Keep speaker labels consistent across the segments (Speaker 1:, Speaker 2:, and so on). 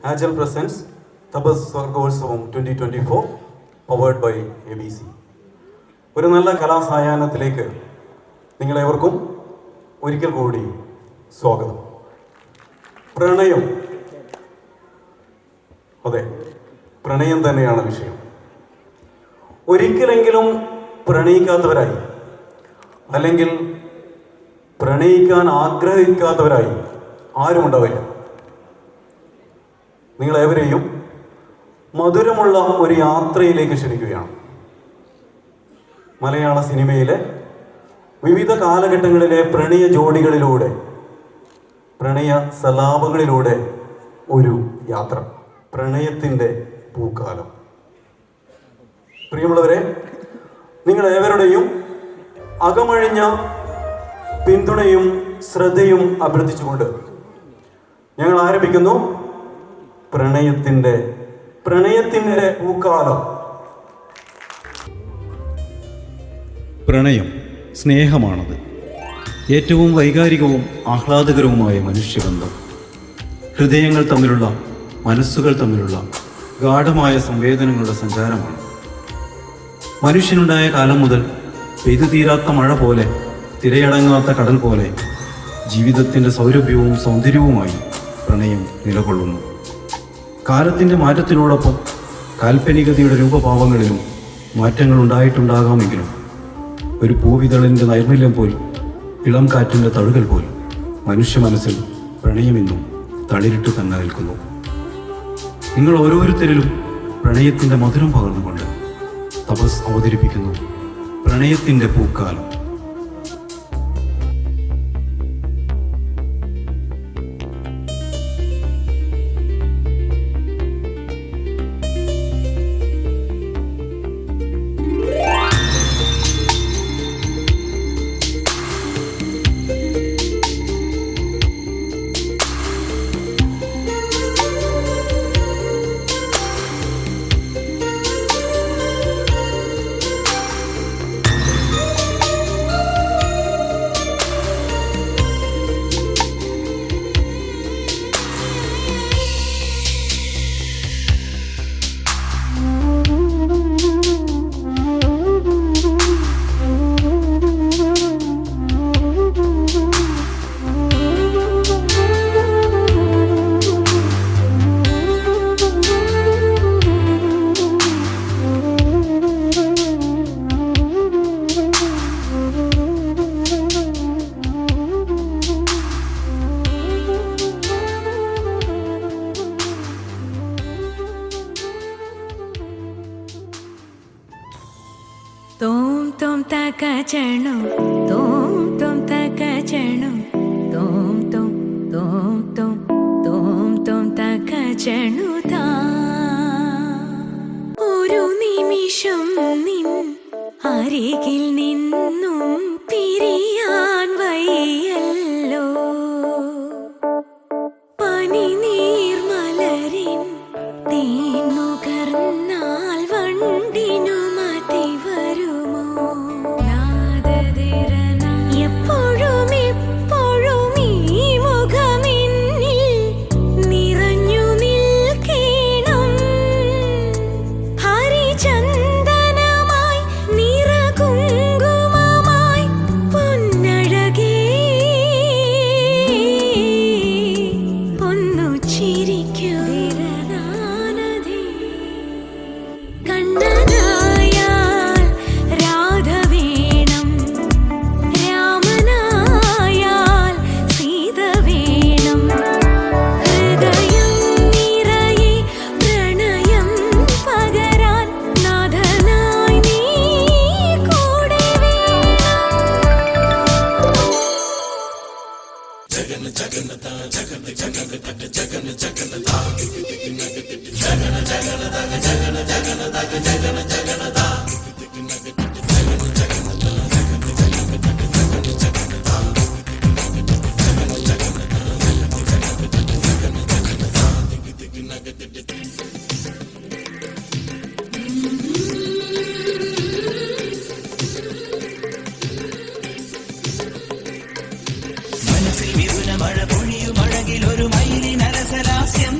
Speaker 1: ആജൽ presence തപസ് സ്വർഗോത്സവം 2024 powered by ABC. ഒരു നല്ല കലാസായാഹ്നത്തിലേക്ക് നിങ്ങളേവർക്കും ഒരിക്കൽ കൂടി സ്വാഗതം. പ്രണയം, അതെ, പ്രണയം തന്നെയാണ് വിഷയം. ഒരിക്കലെങ്കിലും പ്രണയിക്കാത്തവരായി, അല്ലെങ്കിൽ പ്രണയിക്കാൻ ആഗ്രഹിക്കാത്തവരായി ആരുമുണ്ടാവില്ല. നിങ്ങളേവരെയും മധുരമുള്ള ഒരു യാത്രയിലേക്ക് ക്ഷണിക്കുകയാണ്. മലയാള സിനിമയിലെ വിവിധ കാലഘട്ടങ്ങളിലെ പ്രണയ ജോഡികളിലൂടെ, പ്രണയ സലാപങ്ങളിലൂടെ ഒരു യാത്ര. പ്രണയത്തിൻ്റെ പൂക്കാലം. പ്രിയമുള്ളവരെ, നിങ്ങളേവരുടെയും അകമഴിഞ്ഞ പിന്തുണയും ശ്രദ്ധയും അഭ്യർത്ഥിച്ചുകൊണ്ട് ഞങ്ങൾ ആരംഭിക്കുന്നു പ്രണയത്തിൻ്റെ പൂക്കാലം.
Speaker 2: പ്രണയം സ്നേഹമാണത്. ഏറ്റവും വൈകാരികവും ആഹ്ലാദകരവുമായ മനുഷ്യബന്ധം. ഹൃദയങ്ങൾ തമ്മിലുള്ള, മനസ്സുകൾ തമ്മിലുള്ള ഗാഢമായ സംവേദനങ്ങളുടെ സഞ്ചാരമാണ്. മനുഷ്യനുണ്ടായ കാലം മുതൽ പെയ്തു തീരാത്ത മഴ പോലെ, തിരയടങ്ങാത്ത കടൽ പോലെ ജീവിതത്തിൻ്റെ സൗരഭ്യവും സൗന്ദര്യവുമായി പ്രണയം നിലകൊള്ളുന്നു. കാലത്തിൻ്റെ മാറ്റത്തിനോടൊപ്പം കാൽപ്പനികതയുടെ രൂപഭാവങ്ങളിലും മാറ്റങ്ങൾ ഉണ്ടായിട്ടുണ്ടാകാമെങ്കിലും ഒരു പൂവിതളിൻ്റെ നൈർമല്യം പോൽ, ഇളം കാറ്റിൻ്റെ തഴുകൽ പോൽ മനുഷ്യ മനസ്സിൽ പ്രണയമെന്നും തളിരിട്ട് തന്നെ നിൽക്കുന്നു. നിങ്ങൾ ഓരോരുത്തരിലും പ്രണയത്തിൻ്റെ മധുരം പകർന്നുകൊണ്ട് തപസ് അവതരിപ്പിക്കുന്നു പ്രണയത്തിൻ്റെ പൂക്കാലം.
Speaker 3: Tom taka chanu, tom taka chanu, tom taka chanu tha. Oru nimisham nin arigil ninnum piriyan vayyallo. Pani neer malarin teen nukarnal vandinu mati varumo. എപ്പോഴും എപ്പോഴും ഈ മുഖമെന്നിൽ നിറഞ്ഞു നിൽക്കണം. ഹരിചന്ദനമായി നിറകുങ്കുമമായി പൊന്നഴകേ, ഒന്നു ചിരിക്കൂ. കണ്ണനായാൽ രാധ വേണം, രാമനായാൽ സീത വേണം. ഹൃദയം നിറയെ പ്രണയം പകരാൻ നാഥനായി നീ കൂടെ
Speaker 4: മനസ്സിൽ വിരുന മഴ പൊഴിയുമഴകിലൊരു മയിലിനരസലാസ്യം.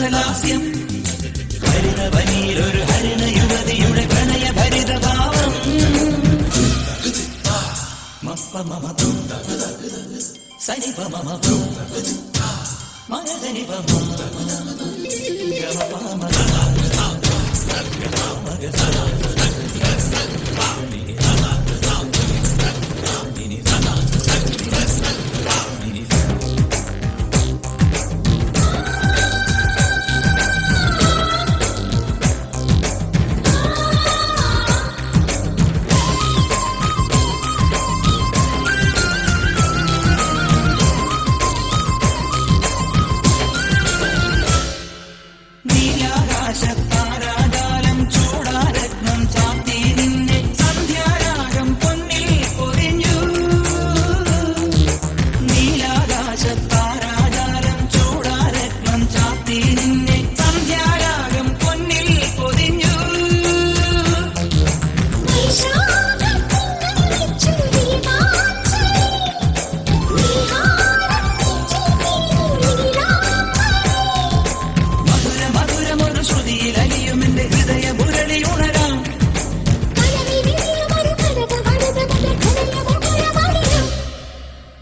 Speaker 4: രസലാസ്യം ഹരിതവനിയിലൊരു ഹരിണ യുവതിയുടെ പ്രണയഭരിത ഭാവം മപ്പ മമ സനിപ മമ മഗനിപ നീലാകാശത്താരാജാലം ചൂടാരത്നം ചാത്തി നിന്നെ സന്ധ്യാരാഗം പൊന്നിൽ പൊതിഞ്ഞു നീലാകാശത്താരാജാലം ചൂടാരത്നം ചാത്തി നിന്നെ സന്ധ്യാരാഗം പൊന്നിൽ പൊതിഞ്ഞു മധുരമൊരു ശ്രുതിയിൽ അലിയും എന്റെ ഹൃദയ മുരളി ഉണരാം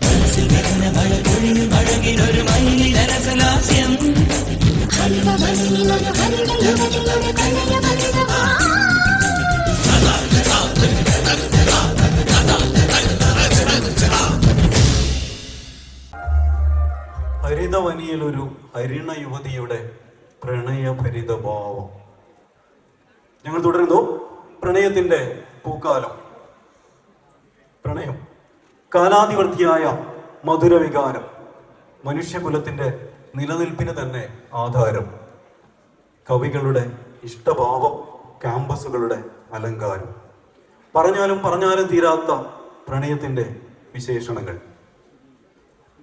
Speaker 4: മനസ്സിൽ ഗഗന മഴ പൊഴിഞ്ഞു അഴകിലൊരു മയിലിൻ രസലാസ്യം
Speaker 1: ഹരിതവനിയിലൊരു ഹരിണ യുവതിയുടെ പ്രണയഭരിത ഭാവം. ഞങ്ങൾ തുടരുന്നു. പ്രണയത്തിന്റെ പൂക്കാലം. പ്രണയം കാലാതിവർത്തിയായ മധുരവികാരം, മനുഷ്യകുലത്തിന്റെ നിലനിൽപ്പിന് തന്നെ ആധാരം, കവികളുടെ ഇഷ്ടഭാവം, ക്യാമ്പസുകളുടെ അലങ്കാരം. പറഞ്ഞാലും തീരാത്ത പ്രണയത്തിന്റെ വിശേഷണങ്ങൾ.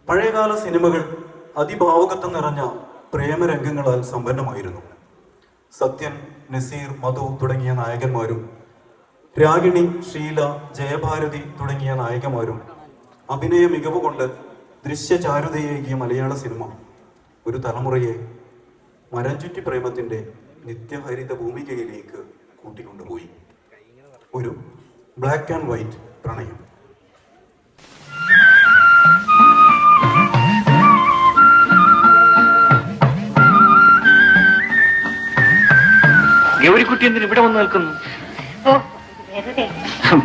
Speaker 1: പഴയകാല സിനിമകൾ അതിഭാവുകത്വം നിറഞ്ഞ പ്രേമരംഗങ്ങളാൽ സമ്പന്നമായിരുന്നു. സത്യൻ, നസീർ, മധു തുടങ്ങിയ നായകന്മാരും രാഗിണി, ഷീല, ജയഭാരതി തുടങ്ങിയ നായികമാരും അഭിനയ മികവ് കൊണ്ട് ദൃശ്യചാരുതയേകിയ മലയാള സിനിമ ഒരു തലമുറയെ മരംചുറ്റി പ്രേമത്തിന്റെ നിത്യഹരിത ഭൂമികയിലേക്ക് കൂട്ടിക്കൊണ്ടുപോയി. ഒരു ബ്ലാക്ക് ആൻഡ് വൈറ്റ് പ്രണയം.
Speaker 5: ഗൗരിക്കുട്ടി എന്തിന് ഇവിടെ വന്ന് നിൽക്കുന്നു?
Speaker 6: ഓ വെറുതെ.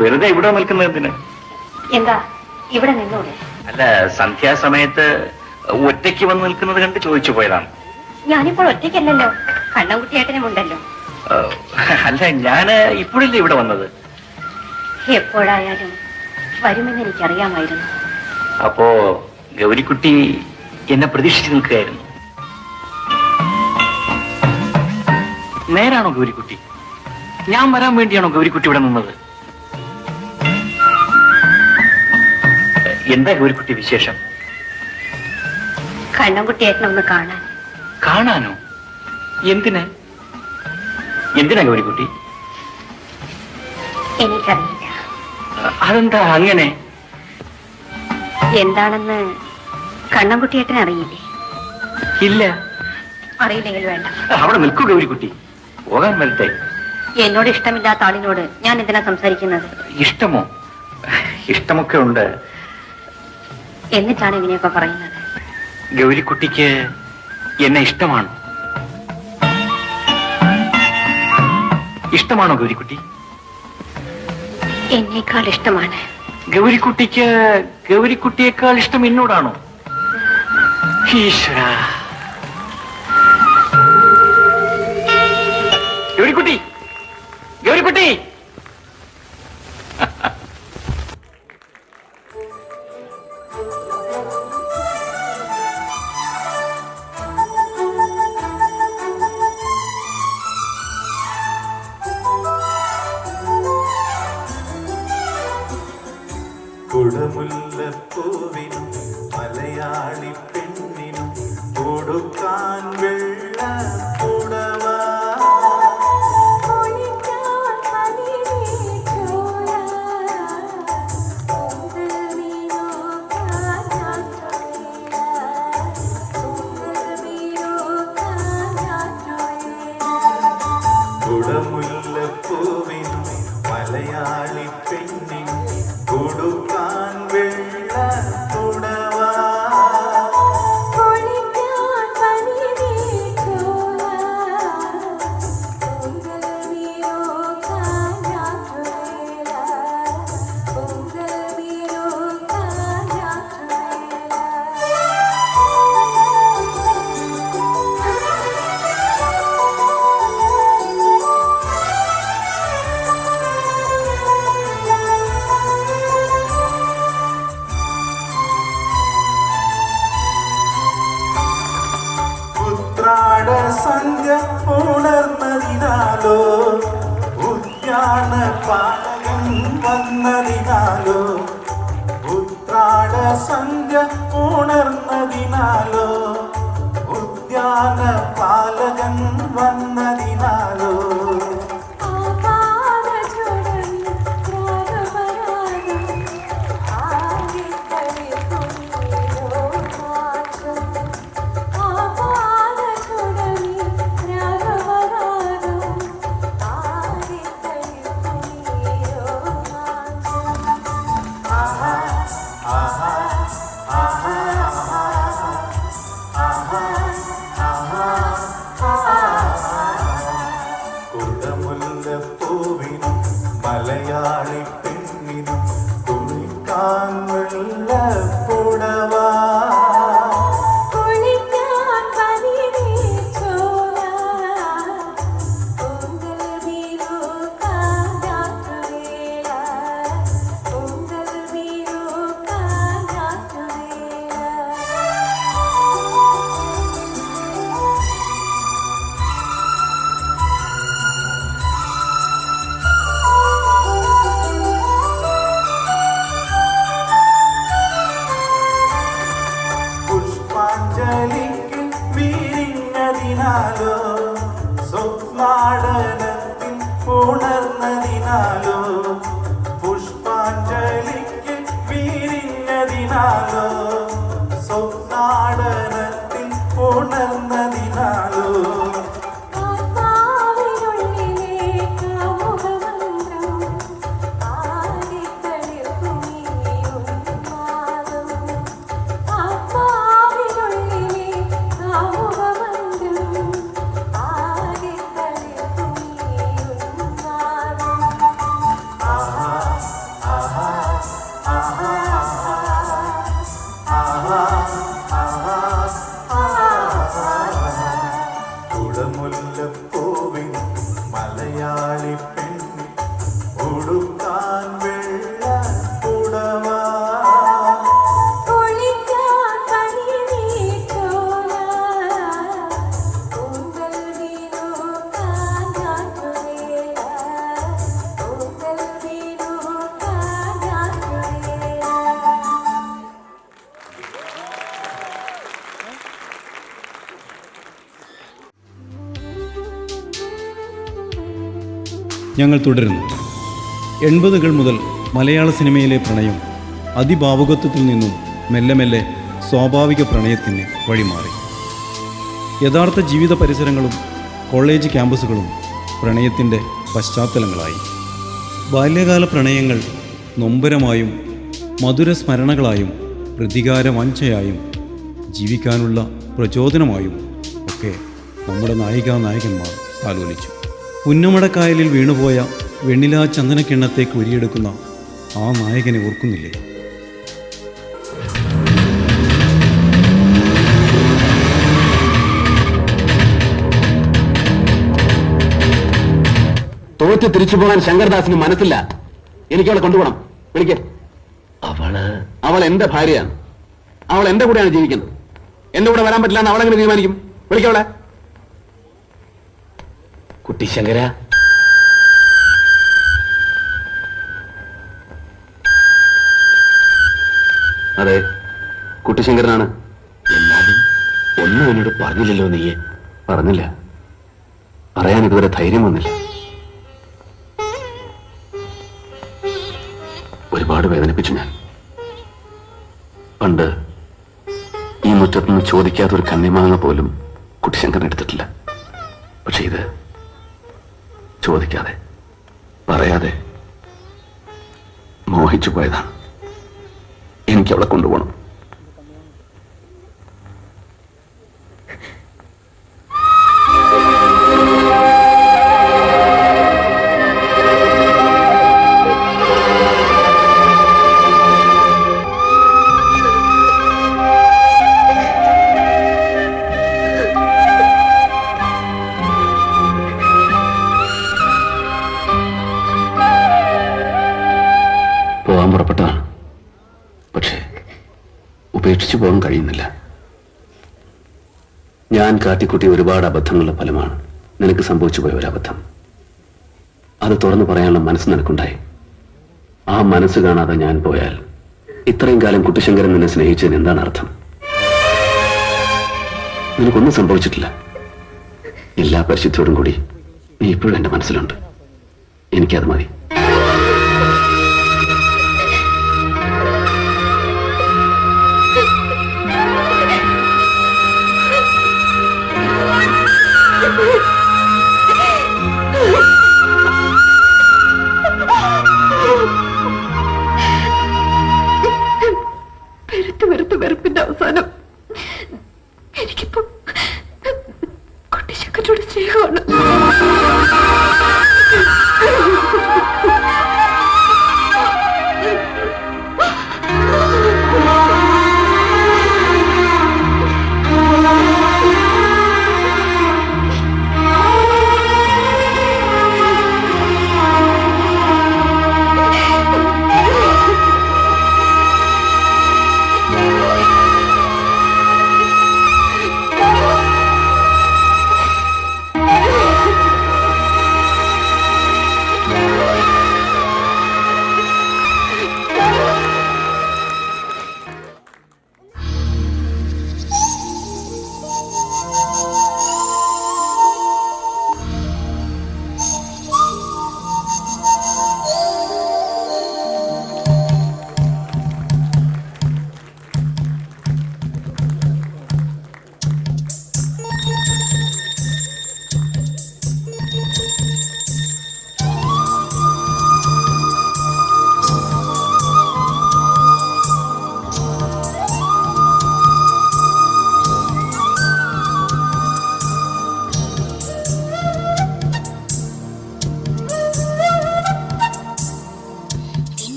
Speaker 5: വെറുതെ ഇവിടെ നിൽക്കുന്നത് എന്തിന്?
Speaker 6: എന്താ ഇവിടെ നിന്നൂടെ?
Speaker 5: അല്ല, സന്ധ്യാസമയത്ത് ഒറ്റയ്ക്ക് വന്ന് നിൽക്കുന്നത് കണ്ട് ചോദിച്ചു പോയതാണ്.
Speaker 6: ഞാനിപ്പോൾ ഒറ്റയ്ക്കല്ലല്ലോ, കണ്ണൻകുട്ടിയേട്ടനും ഉണ്ടല്ലോ.
Speaker 5: അല്ല, ഞാന് ഇപ്പോഴല്ലേ ഇവിടെ വന്നത്.
Speaker 6: എപ്പോഴായാലും വരുമെന്ന് എനിക്കറിയാമായിരുന്നു.
Speaker 5: അപ്പോ ഗൗരിക്കുട്ടി എന്നെ പ്രതീക്ഷിച്ചു നിൽക്കുകയായിരുന്നു. നേരാണോ ഗൗരിക്കുട്ടി? ഞാൻ വരാൻ വേണ്ടിയാണോ ഗൗരിക്കുട്ടി ഇവിടെ നിന്നത്? എന്താ ഗൗരിക്കുട്ടി വിശേഷം?
Speaker 6: കണ്ണൻകുട്ടിയേട്ടനെ ഒന്ന് കാണാൻ.
Speaker 5: കാണാനോ? എന്തിനാ ഗൗരിക്കുട്ടി?
Speaker 6: എനിക്കറിയില്ല.
Speaker 5: അതെന്താ അങ്ങനെ?
Speaker 6: എന്താണെന്ന് കണ്ണൻകുട്ടിയേട്ടനെ അറിയില്ലേ?
Speaker 5: ഇല്ല.
Speaker 6: അറിയില്ലെങ്കിൽ വേണ്ട.
Speaker 5: അവിടെ നിൽക്കൂ ഗൗരിക്കുട്ടി, പോകാൻ വരട്ടെ.
Speaker 6: എന്നോട് ഇഷ്ടമില്ലാത്ത ആളിനോട് ഞാൻ എന്തിനാ സംസാരിക്കുന്നത്?
Speaker 5: ഇഷ്ടമോ? ഇഷ്ടമൊക്കെ ഉണ്ട്.
Speaker 6: എന്നിട്ടാണ് ഇങ്ങനെയൊക്കെ പറയുന്നത്?
Speaker 5: ഗൗരിക്കുട്ടിക്ക് എന്നെ ഇഷ്ടമാണ്. ഇഷ്ടമാണോ ഗൗരിക്കുട്ടി?
Speaker 6: എന്നേക്കാൾ ഇഷ്ടമാണ്.
Speaker 5: ഗൗരിക്കുട്ടിയേക്കാൾ ഇഷ്ടം എന്നോടാണോ? ഈശ്വര. ഗൗരിക്കുട്ടി, ഗൗരിക്കുട്ടി!
Speaker 7: കുടമുല്ലപ്പൂവിനും മലയാളി പെണ്ണിനും കൊടുക്കാൻ വെള്ള കുടവ സന്ധ്യ ഉണർന്നതിനാലോ ഉദ്യാന പാലകൻ വന്നതിനാലോ ഉത്രാട സന്ധ്യ ഉണർന്നതിനാലോ ഉദ്യാന പാലകൻ വന്നതിനാലോ കുടമുല്ലപ്പൂവിനും മലയാളി പെണ്ണിനും കുളിക്കാൻ വെള്ളപ്പുടവ പുഷ്പാഞ്ജലിക്ക് വിരിഞ്ഞതിനാലോ സ്വപ്നാടനത്തിൽ ഉണർന്നതിനാലോ പുഷ്പാഞ്ജലിക്ക് വിരിഞ്ഞതിനാലോ സ്വപ്നാടനത്തിൽ ഉണർന്നതിനാലോ കുടമുല്ലപ്പൂവിൻ മലയാളി പെണ്ണി ഉടുക്കാൻ വെള്ളപ്പുടവ
Speaker 2: ഞങ്ങൾ തുടരുന്നു. 80കൾ മുതൽ മലയാള സിനിമയിലെ പ്രണയം അതിഭാവുകത്വത്തിൽ നിന്നും മെല്ലെ മെല്ലെ സ്വാഭാവിക പ്രണയത്തിന് വഴിമാറി. യഥാർത്ഥ ജീവിത പരിസരങ്ങളും കോളേജ് ക്യാമ്പസുകളും പ്രണയത്തിൻ്റെ പശ്ചാത്തലങ്ങളായി. ബാല്യകാല പ്രണയങ്ങൾ നൊമ്പരമായും മധുര സ്മരണകളായും പ്രതികാരവാഞ്ചയായും ജീവിക്കാനുള്ള പ്രചോദനമായും ഒക്കെ നമ്മുടെ നായികാനായകന്മാർ ആലോചിച്ചു. പുന്നമടക്കായലിൽ വീണുപോയ വെണ്ണിലാ ചന്ദനക്കിണ്ണത്തേക്ക് ഉരിയെടുക്കുന്ന ആ നായകനെ ഓർക്കുന്നില്ലേ?
Speaker 8: തോറ്റ് തിരിച്ചു പോകാൻ ശങ്കർദാസിന് മനസ്സില്ല. എനിക്കവളെ കൊണ്ടുപോകണം. വിളിക്ക. അവൾ എന്റെ ഭാര്യയാണ്. അവൾ എന്റെ കൂടെയാണ് ജീവിക്കുന്നത്. എന്റെ കൂടെ വരാൻ പറ്റില്ല എന്ന് അവളെങ്ങനെ തീരുമാനിക്കും? വിളിക്കവളെ. കുട്ടി ശങ്കര, അതെ, കുട്ടിശങ്കരനാണ്. എന്നാലും ഒന്നും എന്നോട് പറഞ്ഞില്ലല്ലോ. നീയെ പറഞ്ഞില്ല. പറയാൻ ഇതുവരെ ധൈര്യം വന്നില്ല. ഒരുപാട് വേദനിപ്പിച്ചു ഞാൻ. പണ്ട് ഈ മുറ്റത്തുനിന്ന് ചോദിക്കാത്തൊരു കന്നിമാങ്ങ പോലും കുട്ടിശങ്കരൻ എടുത്തിട്ടില്ല. പക്ഷെ ഇത് ചോദിക്കാതെ പറയാതെ മോഹിച്ചു പോയതാണ്. എനിക്ക് അവളെ കൊണ്ടുപോകണം. പോകാൻ പുറപ്പെട്ടതാണ്. പക്ഷേ ഉപേക്ഷിച്ചു പോകാൻ കഴിയുന്നില്ല. ഞാൻ കാട്ടിക്കൂട്ടിയ ഒരുപാട് അബദ്ധങ്ങളുടെ ഫലമാണ് നിനക്ക് സംഭവിച്ചു പോയ ഒരബദ്ധം. അത് തുറന്നു പറയാനുള്ള മനസ്സ് നിനക്കുണ്ടായി. ആ മനസ്സ് കാണാതെ ഞാൻ പോയാൽ ഇത്രയും കാലം കുട്ടിശങ്കരൻ നിന്നെ സ്നേഹിച്ചതിന് എന്താണ് അർത്ഥം? നിനക്കൊന്നും സംഭവിച്ചിട്ടില്ല. എല്ലാ പരിശുദ്ധിയോടും കൂടി നീ ഇപ്പോഴും എന്റെ മനസ്സിലുണ്ട്. എനിക്കത് മതി.
Speaker 3: വെറുപ്പിന്റെ അവസാനം എനിക്കിപ്പോ കുട്ടിശങ്കരനോട് സ്നേഹമാണ്.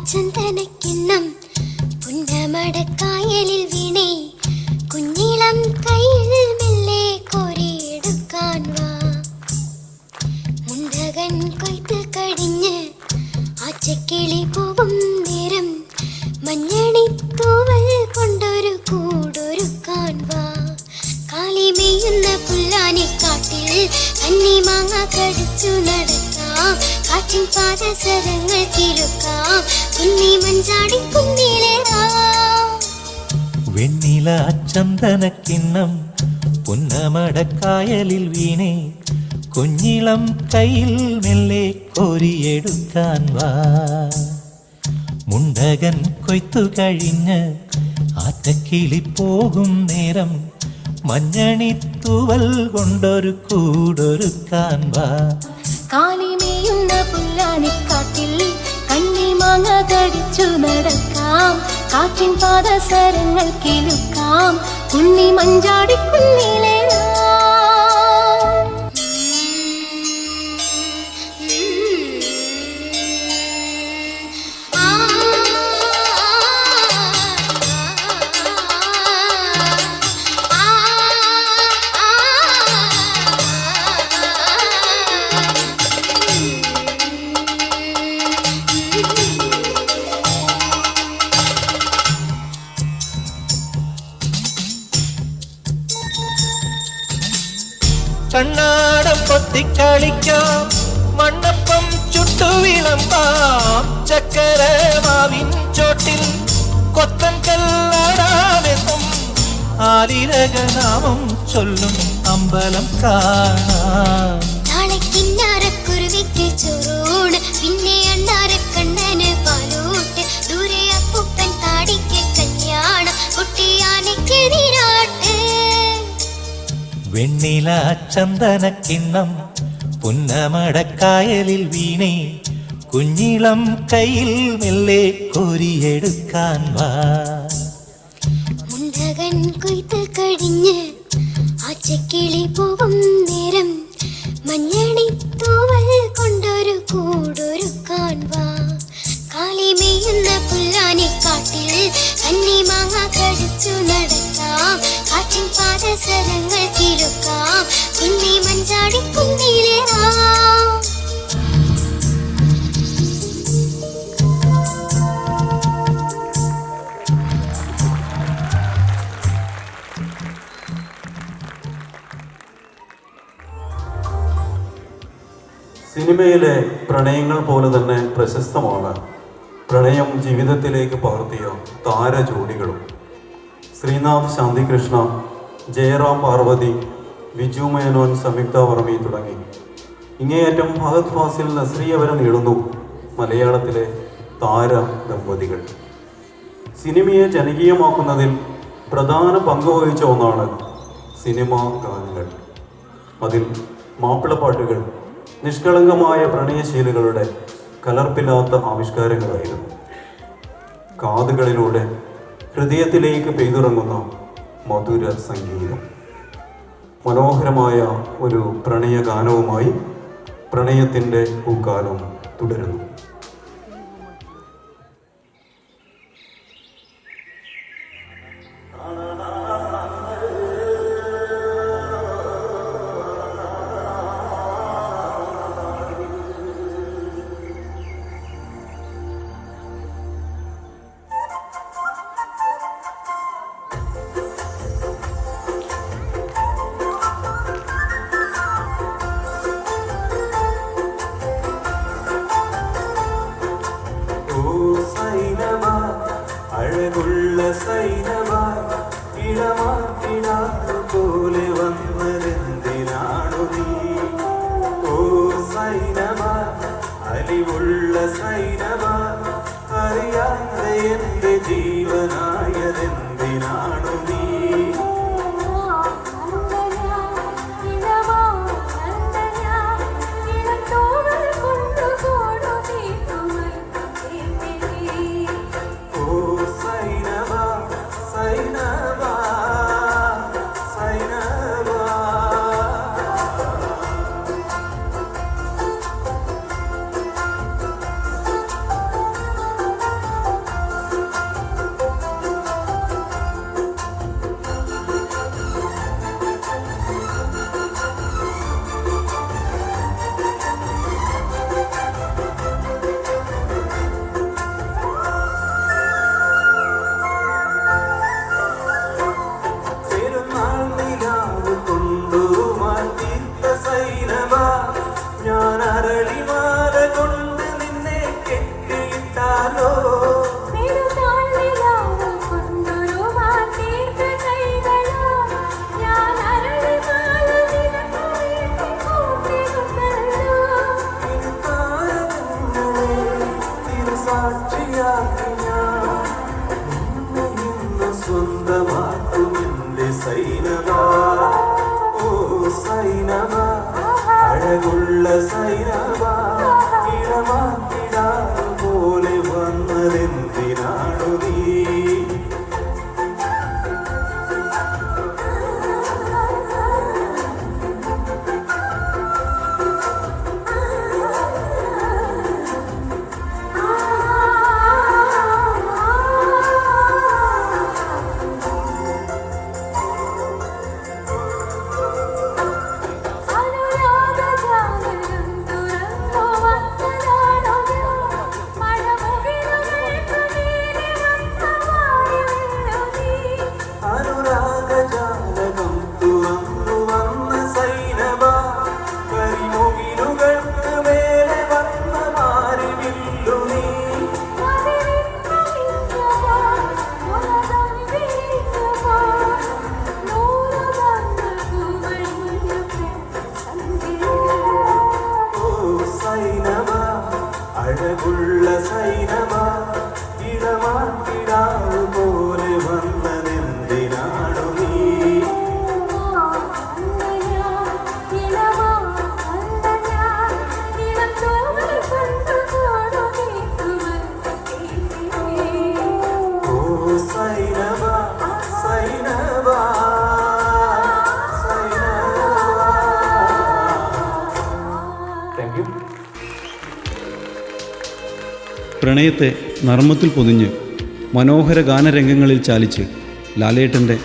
Speaker 3: ചന്ദനക്കിണ്ണം പുന്നമടക്കായലിൽ വീണേ കുഞ്ഞിളം കയ്യിൽ മെല്ലെ കോരിയെടുക്കാൻ വാ. മുണ്ടകൻ കൊയ്ത്ത് കഴിഞ്ഞ് ആച്ചക്കിളി പോവും നേരം മഞ്ഞണി തൂവൽ കൊണ്ടൊരു കൂടൊരുക്കാൻ വാ. കാളിമേയുന്ന പുല്ലാനിക്കാട്ടിൽ കന്നിമാങ്ങ കടിച്ചു നടക്കാം. കാറ്റിൻ പാദസരങ്ങൾ കിലുക്കാം. കുന്നി മഞ്ചാടി കുന്നിലേറാം.
Speaker 9: വെണ്ണില ചന്ദനക്കിണ്ണം പുന്നമടക്കായലിൽ വീണേ കുഞ്ഞിളം കയ്യിൽ മെല്ലെ കോരിയെടുക്കാൻ വാ. മുണ്ടകൻ കൊയ്ത്തു കഴിഞ്ഞ് ആറ്റക്കിളി പോകും നേരം മഞ്ഞണിത്തൂവൽ കൊണ്ടൊരു കൂടൊരുക്കാൻ വാ.
Speaker 3: കാലിമേയുന്ന പുല്ലാനിക്കാട്ടിൽ കണ്ണിമാങ്ങ കടിച്ചു നടക്കാം. കാറ്റിൻ പാദസരങ്ങൾ കിലുക്കാം. കുന്നി മഞ്ചാടി കുന്നിലേറാം.
Speaker 9: കണ്ണാടം പൊത്തിക്കളിക്കാം. മണ്ണപ്പം ചുട്ടുവിളമ്പാം. ചക്കര മാവിൻ ചോട്ടിൽ കൊത്തൻ കല്ലാടാമെന്നും ആലിരകനാമം ചൊല്ലും അമ്പലം കാണാം.
Speaker 3: നാളെ കിന്നാരക്കുരുവിക്ക് ചോറൂണ്. പിന്നെ അണ്ണാരക്കണ്ണന് പാലൂട്ട്. ദൂരെ അപ്പൂപ്പൻ താടിക്ക് കല്യാണം. കുട്ടിയാനയ്ക്ക് നീരാട്ട്.
Speaker 9: വെണ്ണില ചന്ദനക്കിണ്ണം പുന്നമടക്കായലിൽ വീണേ കുഞ്ഞിളം കയ്യിൽ മെല്ലെ കോരിയെടുക്കാൻ വാ.
Speaker 3: മുണ്ടകൻ കൊയ്ത്ത് കഴിഞ്ഞ് ആച്ചക്കിളി പോവും നേരം മഞ്ഞണി തൂവൽ കൊണ്ടൊരു കൂടൊരുക്കാൻ വാ. കാളിമേയുന്ന പുല്ലാനിക്കാട്ടിൽ കന്നിമാങ്ങ കടിച്ചു നടക്കാം. കാറ്റിൻ പാദസരങ്ങൾ കിലുക്കാം. കുന്നി മഞ്ചാടി കുന്നിലേറാം.
Speaker 1: സിനിമയിലെ പ്രണയങ്ങൾ പോലെ തന്നെ പ്രശസ്തമാണ് പ്രണയം ജീവിതത്തിലേക്ക് പകർത്തിയ താരജോഡികളും. ശ്രീനാഥ് ശാന്തികൃഷ്ണ, ജയറാം പാർവതി, വിജു മേനോൻ, സംയുക്ത വർമ്മി തുടങ്ങി ഇങ്ങേയറ്റം ഫഹദ് ഫാസിൽ, നസ്രിയ വരെ നീളുന്നു മലയാളത്തിലെ താര ദമ്പതികൾ. സിനിമയെ ജനകീയമാക്കുന്നതിൽ പ്രധാന പങ്ക് വഹിച്ച ഒന്നാണ് സിനിമാ ഗാനങ്ങൾ. അതിൽ മാപ്പിളപ്പാട്ടുകൾ നിഷ്കളങ്കമായ പ്രണയശീലുകളുടെ കലർപ്പില്ലാത്ത ആവിഷ്കാരങ്ങളായിരുന്നു. കാതുകളിലൂടെ ഹൃദയത്തിലേക്ക് പെയ്തിറങ്ങുന്ന മധുര സംഗീതം. മനോഹരമായ ഒരു പ്രണയഗാനവുമായി പ്രണയത്തിൻ്റെ പൂക്കാലം തുടരുന്നു.
Speaker 7: അഴകുള്ള സൈനവ ഇളമാക്കിടാറു പോലെ വന്നതെന്തിനാണു നീ? ഓ സൈനവ, അലിവുള്ള സൈനവ, അറിയാതെ എന്റെ ജീവനായതെന്തിനാണു നീ? ഞാൻ അരളിമാല കൊണ്ട് നിന്നെ കെട്ടിയിട്ടാലോ? സാക്ഷിയാക്കി ഞാൻ ഇന്ന് സ്വന്തമാക്കും എന്റെ സൈനവ. ഓ സൈനവ, അഴകുള്ള സൈനവ, ഇളമാക്കിടാറു പോലെ വന്നതെന്തിനാണു നീ? അഴകുള്ള സൈനവ, ഇളമാക്കിടാറു പോലെ വന്നതെന്തിനാണു നീ? ഓ സൈനവ, സൈനവ, സൈനവ. Thank you.
Speaker 2: പ്രണയത്തെ നർമ്മത്തിൽ പൊതിഞ്ഞ് മനോഹര ഗാനരംഗങ്ങളിൽ ചാലിച്ച് ലാലേട്ടൻ്റെ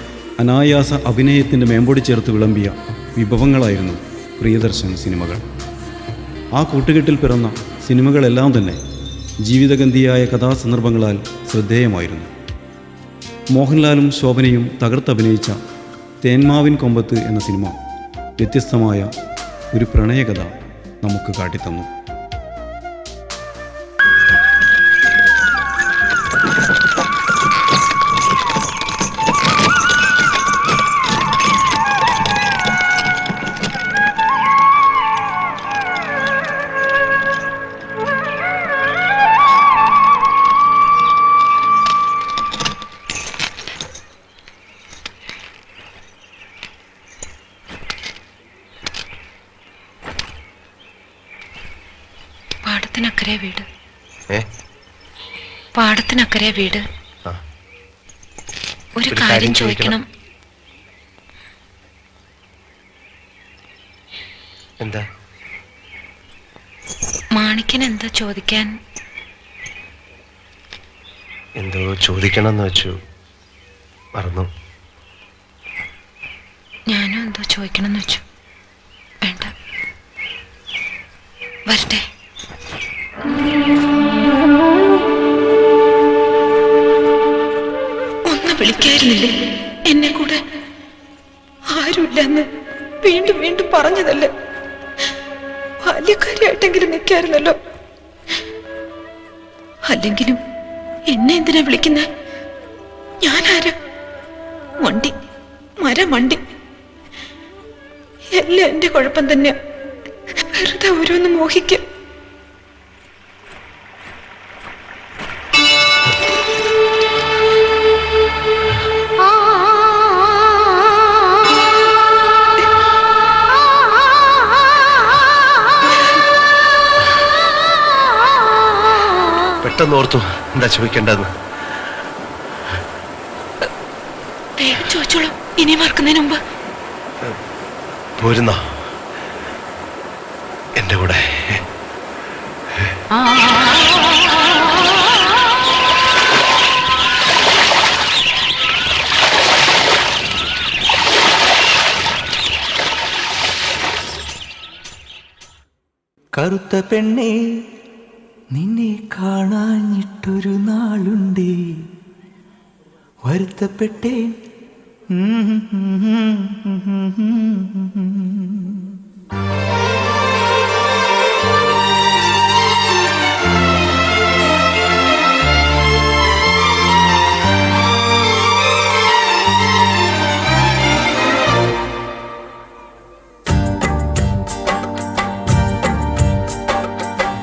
Speaker 2: അനായാസ അഭിനയത്തിൻ്റെ മേമ്പൊടി ചേർത്ത് വിളമ്പിയ വിഭവങ്ങളായിരുന്നു പ്രിയദർശൻ സിനിമകൾ. ആ കൂട്ടുകെട്ടിൽ പിറന്ന സിനിമകളെല്ലാം തന്നെ ജീവിതഗന്ധിയായ കഥാസന്ദർഭങ്ങളാൽ ശ്രദ്ധേയമായിരുന്നു. മോഹൻലാലും ശോഭനയും തകർത്തഭിനയിച്ച തേന്മാവിൻ കൊമ്പത്ത് എന്ന സിനിമ വ്യത്യസ്തമായ ഒരു പ്രണയകഥ നമുക്ക് കാട്ടിത്തന്നു.
Speaker 10: പാടത്തിനക്കരെ വീട്. പാടത്തിനക്കരെ വീട്. ഒരു കാര്യം ചോദിക്കണം.
Speaker 11: എന്താ?
Speaker 10: മാണിക്കൻ എന്താ ചോദിക്കാൻ?
Speaker 11: എന്തോ ചോദിക്കണമെന്ന് വെച്ചു, മറന്നു.
Speaker 10: ഞാനും എന്തോ ചോദിക്കണമെന്ന് വെച്ചു. വേണ്ട, വരട്ടെ. ഒന്ന് വിളിക്കായിരുന്നില്ലേ എന്നെ കൂടെ? ആരുമില്ലെന്ന് വീണ്ടും വീണ്ടും പറഞ്ഞതല്ലേ? ബാല്യക്കാരിയായിട്ടെങ്കിലും നിൽക്കായിരുന്നല്ലോ. അല്ലെങ്കിലും എന്നെ എന്തിനാ വിളിക്കുന്നേ? ഞാനാരാ? മണ്ടി, മരമണ്ടി. എല്ലാം എന്റെ കുഴപ്പം തന്നെയാ. വെറുതെ ഓരോന്ന് മോഹിക്കാം.
Speaker 11: പെട്ടെന്ന് ഓർത്തു എന്താ ചോദിക്കേണ്ടതെന്ന്.
Speaker 10: വേഗം ചോദിച്ചോളൂ, ഇനി മറക്കുന്നതിന് മുമ്പ്.
Speaker 11: പോരുന്നോ എന്റെ കൂടെ?
Speaker 9: കറുത്ത പെണ്ണേ, നിന്നെ കാണാഞ്ഞിട്ടൊരു നാളുണ്ടേ, വരുത്തപ്പെട്ടേൻ.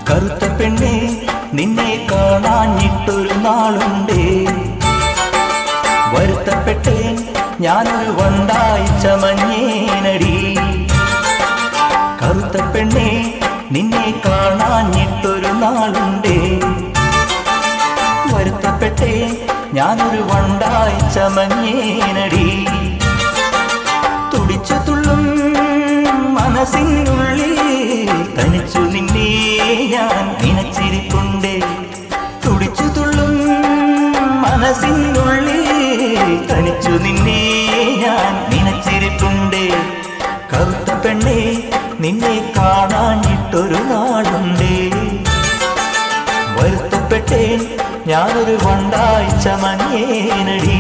Speaker 9: കറുത്ത പെണ്ണേ, നിന്നെ കാണാഞ്ഞിട്ടൊരു നാളുണ്ടേ, വരുത്തപ്പെട്ടേൻ. ഞാനൊരു വണ്ടായി ചമഞ്ഞേനടി. കറുത്ത പെണ്ണേ, നിന്നെ കാണാഞ്ഞിട്ടൊരു നാളുണ്ടേ, വരുത്തപ്പെട്ടേൻ. ഞാനൊരു വണ്ടായി ചമഞ്ഞേനടി. തുടിച്ചു തുള്ളും മനസ്സിനുള്ളിൽ തനിച്ചു നിന്നെ ഞാൻ നിനച്ചിരിപ്പുണ്ടേ. തുടിച്ചു തുള്ളും മനസ്സിനുള്ളിൽ തനിച്ചു നിന്നെ ഞാൻ നിനച്ചിരിപ്പുണ്ടേ. കറുത്ത പെണ്ണേ, നിന്നെ കാണാഞ്ഞിട്ടൊരു നാളുണ്ടേ, വരുത്തപ്പെട്ടേൻ. ഞാനൊരു വണ്ടായി ചമഞ്ഞേനടി.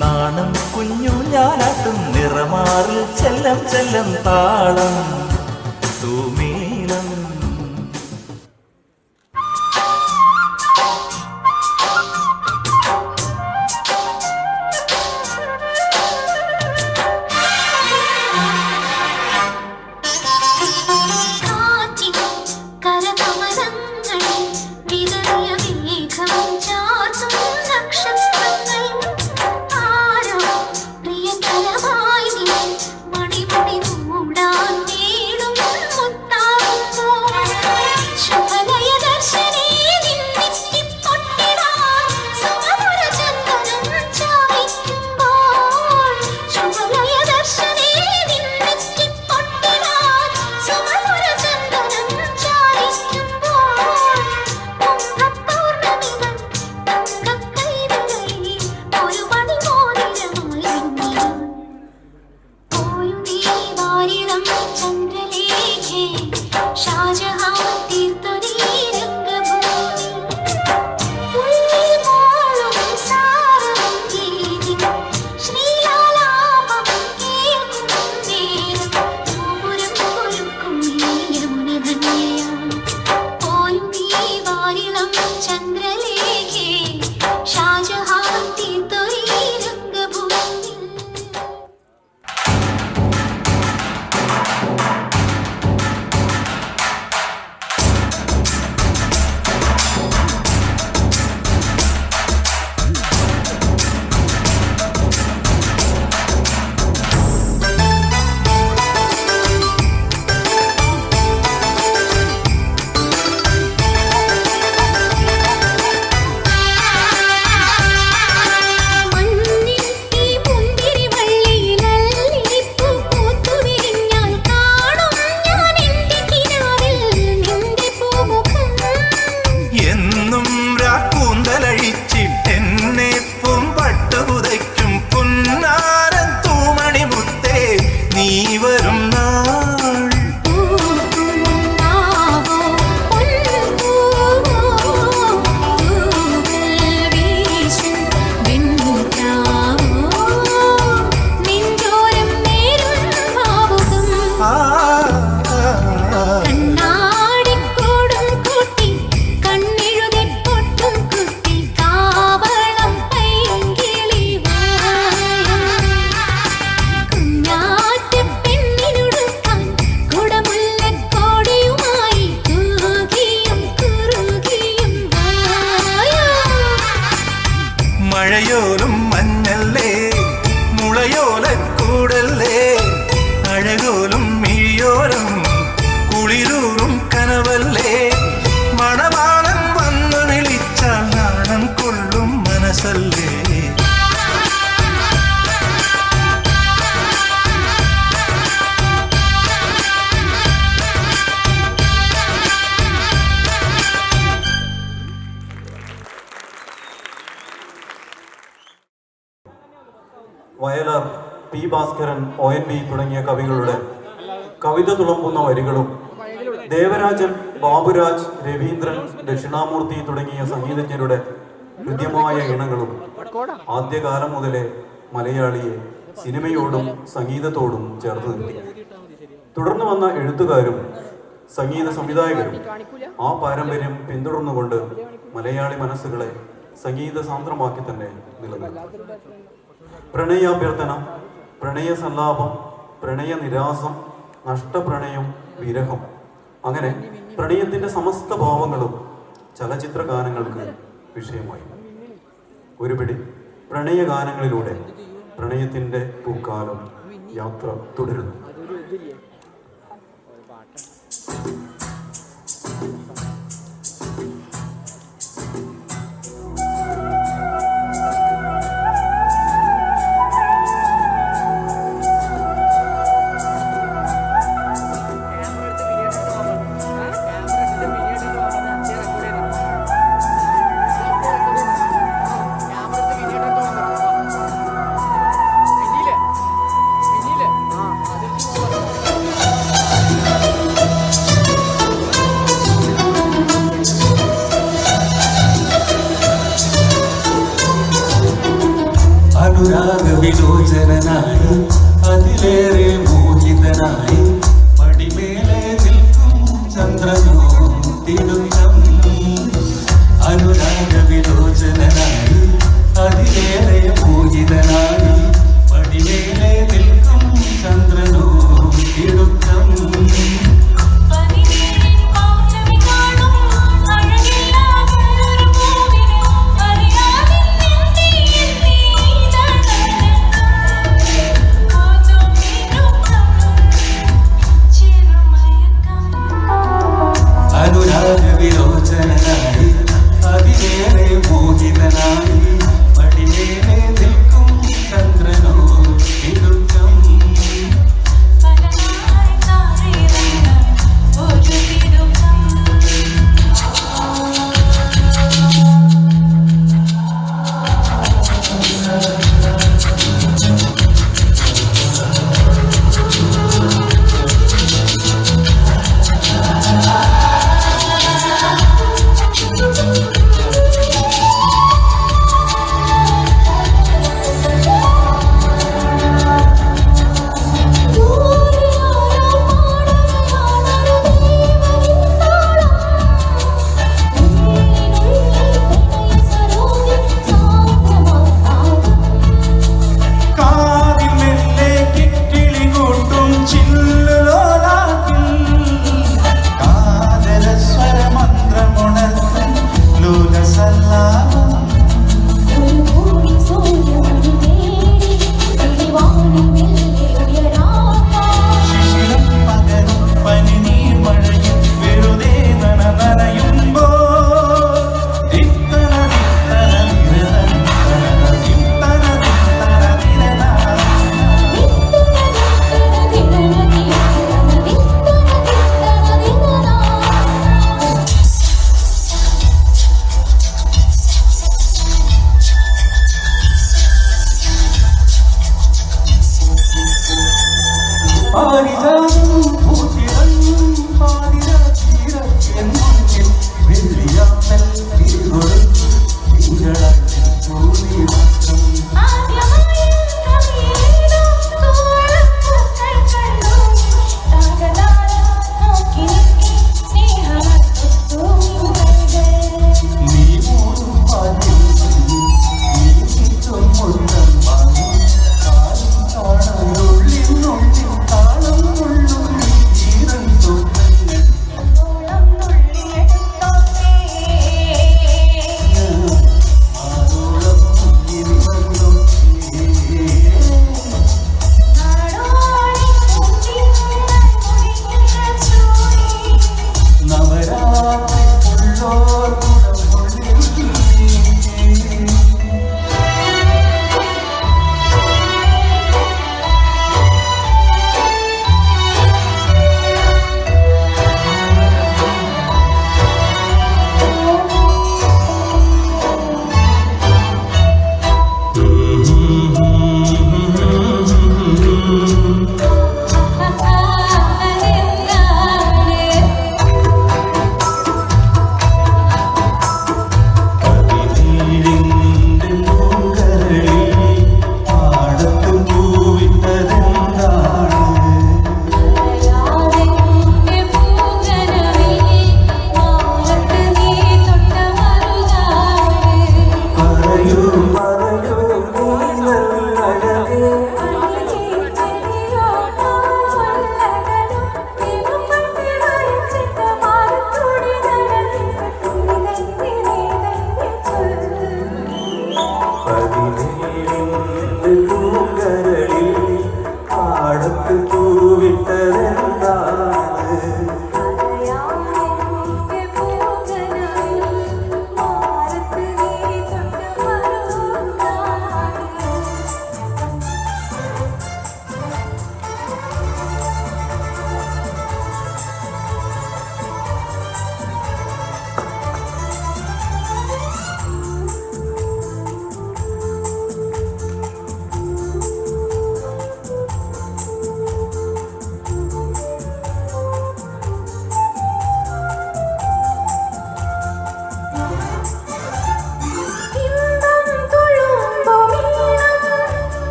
Speaker 9: നാണം കുഞ്ഞു ഞാനാട്ടും നിറമാറിൽ ചെല്ലം ചെല്ലം താളം തൂമീളം. കഴിച്ചിട്ടെന്നെ പൂമ്പട്ടു പുതയ്ക്കും പുന്നാരൻ തൂമണി മുത്തേ നീ വരും നാൾ മഴയോലും മഞ്ഞല്ലേ മുളയോലക്കൂടല്ലേ അഴകോലും മിഴിയോരം കുളിരൂറും കനവല്ലേ മണവാളൻ വന്നു വിളിച്ചാൽ നാണം കൊള്ളും മനസ്സല്ലേ
Speaker 1: വയലാർ, പി ഭാസ്കരൻ, ONV തുടങ്ങിയ കവികളുടെ കവിത തുളുമ്പുന്ന വരികളും ദേവരാജൻ, ബാബുരാജ്, രവീന്ദ്രൻ, ദക്ഷിണാമൂർത്തി തുടങ്ങിയ സംഗീതജ്ഞരുടെ ഹൃദ്യമായ ഇണങ്ങളും ആദ്യകാലം മുതലേ മലയാളിയെ സിനിമയോടും സംഗീതത്തോടും ചേർത്ത് നിർത്തി. തുടർന്ന് വന്ന എഴുത്തുകാരും സംഗീത സംവിധായകരും ആ പാരമ്പര്യം പിന്തുടർന്നുകൊണ്ട് മലയാളി മനസ്സുകളെ സംഗീത സാന്ദ്രമാക്കി തന്നെ നിലനിർത്തി. പ്രണയാഭ്യർത്ഥന, പ്രണയ സല്ലാപം, പ്രണയ നിരാസം, നഷ്ടപ്രണയം, വിരഹം, അങ്ങനെ പ്രണയത്തിന്റെ സമസ്ത ഭാവങ്ങളും ചലച്ചിത്ര ഗാനങ്ങൾക്ക് വിഷയമായി. ഒരുപിടി പ്രണയഗാനങ്ങളിലൂടെ പ്രണയത്തിന്റെ പൂക്കാലം യാത്ര തുടരുന്നു.
Speaker 7: അനുരാഗവിലോചനായി അതിലേറെ മോഹിതനായി പടിമേലെ നിൽക്കും ചന്ദ്രനോ തിടുക്കം. അനുരാഗവിലോചനായി അതിലേറെ മോഹിതനായി പടിമേലെ നിൽക്കും ചന്ദ്രനോ തിടുക്കം. അനുരാഗവിലോചനായി അതിലേറെ മോഹിതനായി പടിമേലെ നിൽക്കും ചന്ദ്രനോ തിടുക്കം.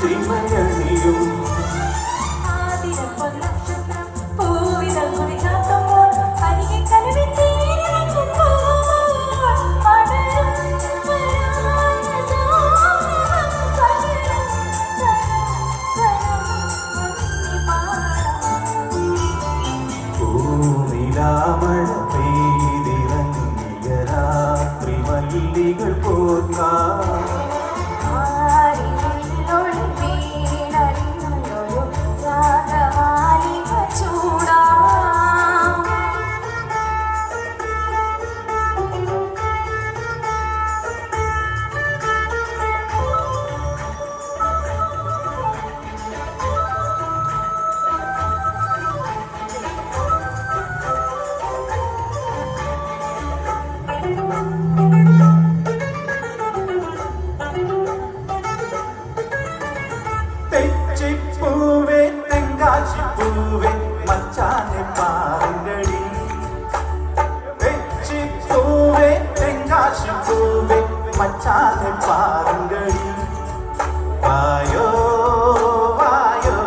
Speaker 7: ശ്രീമയണിയും പൂനിലാമഴ പെയ്തിറങ്ങിയ രാത്രി മല്ലികൾ പോർക്കാം തെച്ചിപ്പൂവേ തെങ്കാശിപ്പൂവേ മച്ചാനെ പാറങ്കടി തെച്ചിപ്പൂവേ തെങ്കാശിപ്പൂവേ മച്ചാനെ പാറങ്കടി വായോ വായോ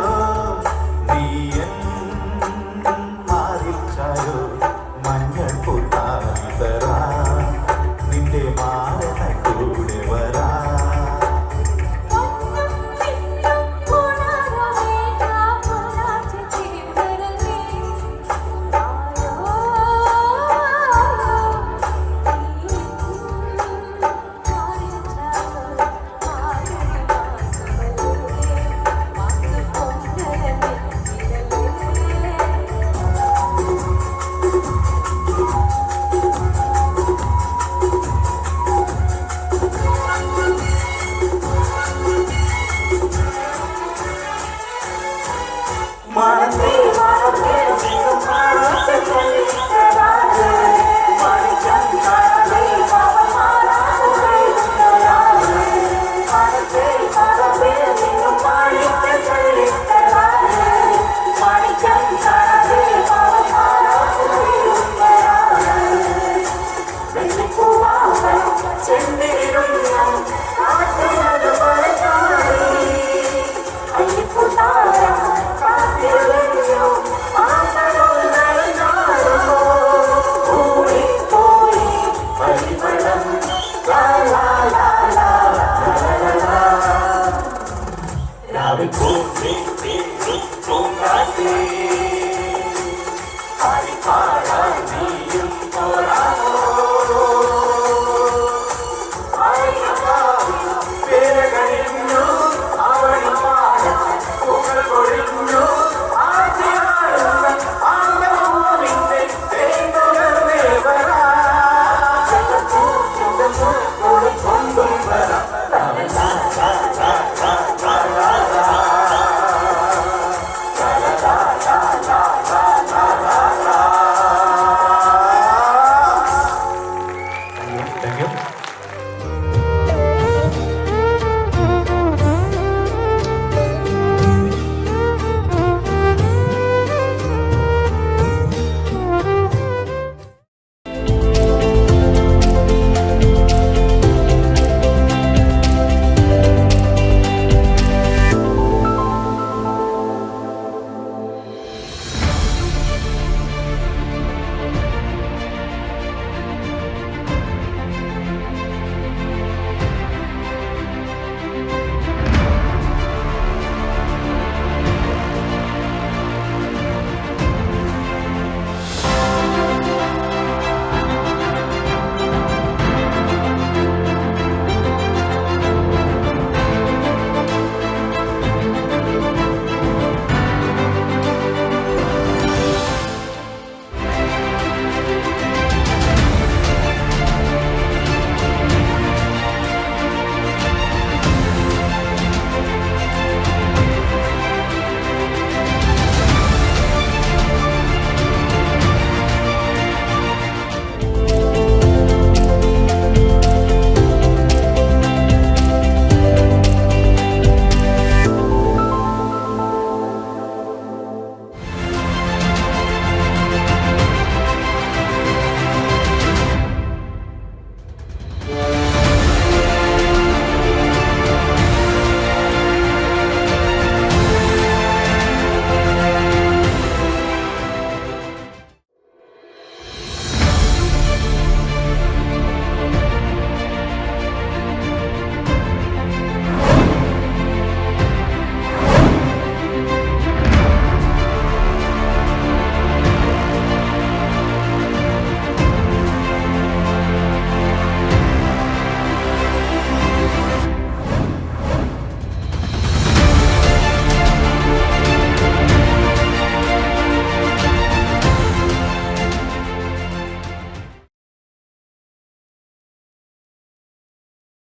Speaker 7: നീയൻ മാറിച്ചായോ മഞ്ഞൾ പൊട്ടാറി തരാ നിന്റെ മാറന കൂടെ വരാ പൂങ്കാറ്റേ